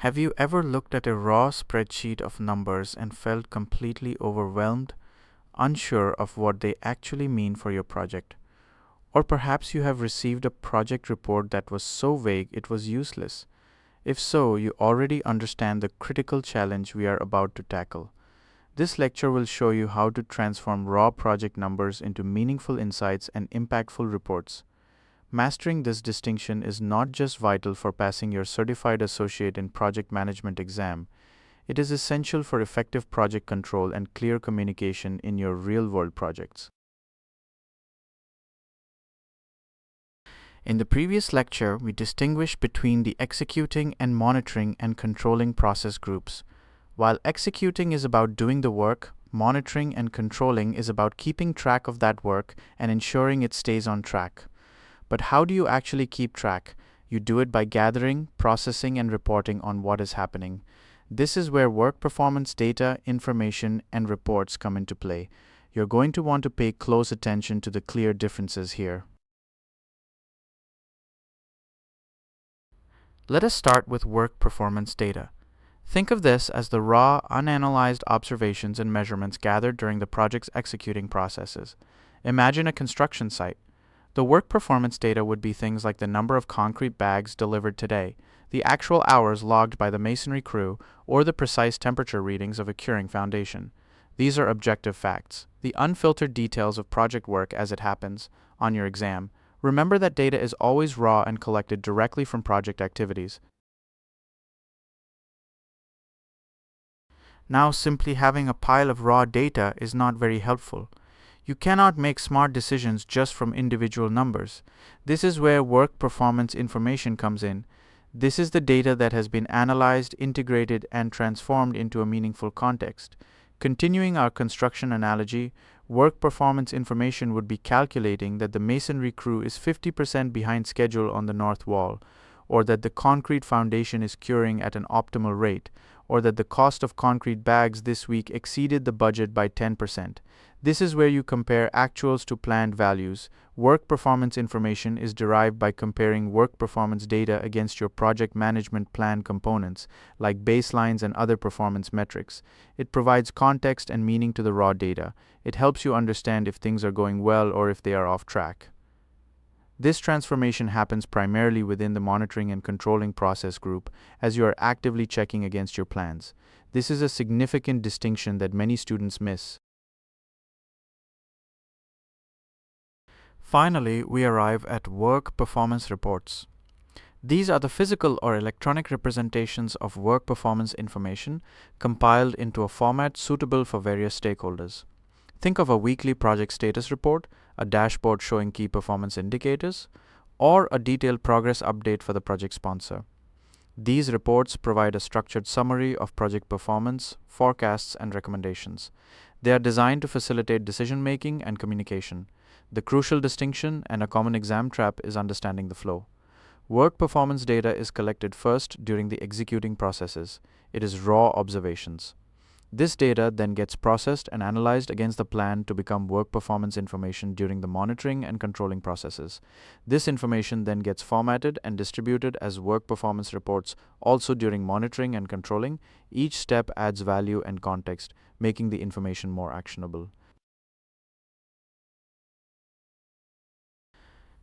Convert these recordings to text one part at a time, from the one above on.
Have you ever looked at a raw spreadsheet of numbers and felt completely overwhelmed, unsure of what they actually mean for your project? Or perhaps you have received a project report that was so vague it was useless. If so, you already understand the critical challenge we are about to tackle. This lecture will show you how to transform raw project numbers into meaningful insights and impactful reports. Mastering this distinction is not just vital for passing your Certified Associate in Project Management exam, it is essential for effective project control and clear communication in your real-world projects. In the previous lecture, we distinguished between the executing and monitoring and controlling process groups. While executing is about doing the work, monitoring and controlling is about keeping track of that work and ensuring it stays on track. But how do you actually keep track? You do it by gathering, processing, and reporting on what is happening. This is where work performance data, information, and reports come into play. You're going to want to pay close attention to the clear differences here. Let us start with work performance data. Think of this as the raw, unanalyzed observations and measurements gathered during the project's executing processes. Imagine a construction site. The work performance data would be things like the number of concrete bags delivered today, the actual hours logged by the masonry crew, or the precise temperature readings of a curing foundation. These are objective facts, the unfiltered details of project work as it happens. On your exam, remember that data is always raw and collected directly from project activities. Now, simply having a pile of raw data is not very helpful. You cannot make smart decisions just from individual numbers. This is where work performance information comes in. This is the data that has been analyzed, integrated, and transformed into a meaningful context. Continuing our construction analogy, work performance information would be calculating that the masonry crew is 50% behind schedule on the north wall, or that the concrete foundation is curing at an optimal rate, or that the cost of concrete bags this week exceeded the budget by 10%. This is where you compare actuals to planned values. Work performance information is derived by comparing work performance data against your project management plan components, like baselines and other performance metrics. It provides context and meaning to the raw data. It helps you understand if things are going well or if they are off track. This transformation happens primarily within the monitoring and controlling process group as you are actively checking against your plans. This is a significant distinction that many students miss. Finally, we arrive at work performance reports. These are the physical or electronic representations of work performance information compiled into a format suitable for various stakeholders. Think of a weekly project status report, a dashboard showing key performance indicators, or a detailed progress update for the project sponsor. These reports provide a structured summary of project performance, forecasts, and recommendations. They are designed to facilitate decision-making and communication. The crucial distinction and a common exam trap is understanding the flow. Work performance data is collected first during the executing processes. It is raw observations. This data then gets processed and analyzed against the plan to become work performance information during the monitoring and controlling processes. This information then gets formatted and distributed as work performance reports also during monitoring and controlling. Each step adds value and context, making the information more actionable.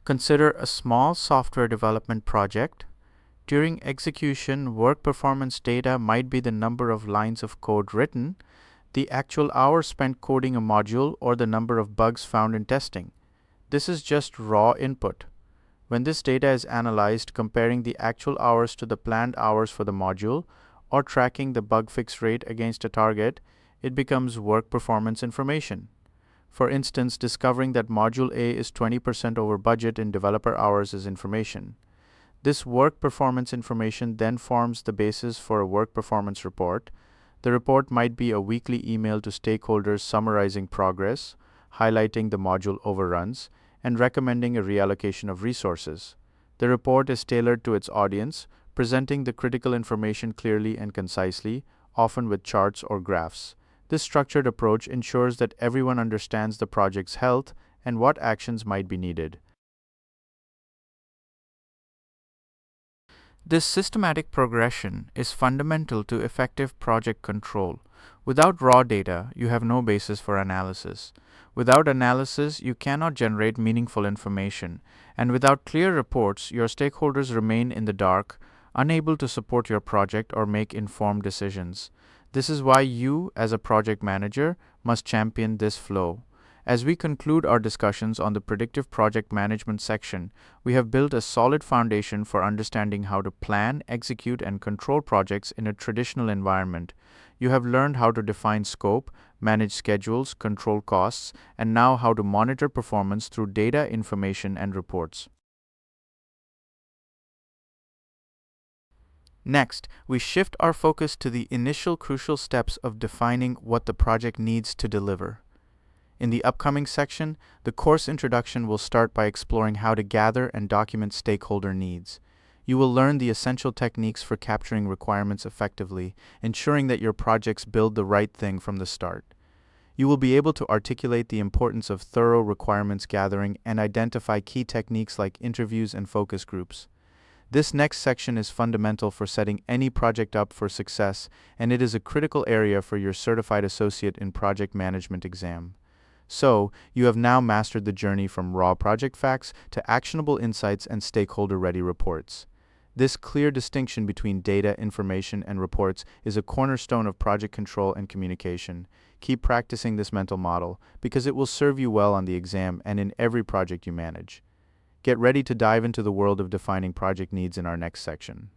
Consider a small software development project. During execution, work performance data might be the number of lines of code written, the actual hours spent coding a module, or the number of bugs found in testing. This is just raw input. When this data is analyzed, comparing the actual hours to the planned hours for the module, or tracking the bug fix rate against a target, it becomes work performance information. For instance, discovering that Module A is 20% over budget in developer hours is information. This work performance information then forms the basis for a work performance report. The report might be a weekly email to stakeholders summarizing progress, highlighting the module overruns, and recommending a reallocation of resources. The report is tailored to its audience, presenting the critical information clearly and concisely, often with charts or graphs. This structured approach ensures that everyone understands the project's health and what actions might be needed. This systematic progression is fundamental to effective project control. Without raw data, you have no basis for analysis. Without analysis, you cannot generate meaningful information. And without clear reports, your stakeholders remain in the dark, unable to support your project or make informed decisions. This is why you, as a project manager, must champion this flow. As we conclude our discussions on the predictive project management section, we have built a solid foundation for understanding how to plan, execute, and control projects in a traditional environment. You have learned how to define scope, manage schedules, control costs, and now how to monitor performance through data, information, and reports. Next, we shift our focus to the initial crucial steps of defining what the project needs to deliver. In the upcoming section, the course introduction will start by exploring how to gather and document stakeholder needs. You will learn the essential techniques for capturing requirements effectively, ensuring that your projects build the right thing from the start. You will be able to articulate the importance of thorough requirements gathering and identify key techniques like interviews and focus groups. This next section is fundamental for setting any project up for success, and it is a critical area for your Certified Associate in Project Management exam. So, you have now mastered the journey from raw project facts to actionable insights and stakeholder-ready reports. This clear distinction between data, information, and reports is a cornerstone of project control and communication. Keep practicing this mental model because it will serve you well on the exam and in every project you manage. Get ready to dive into the world of defining project needs in our next section.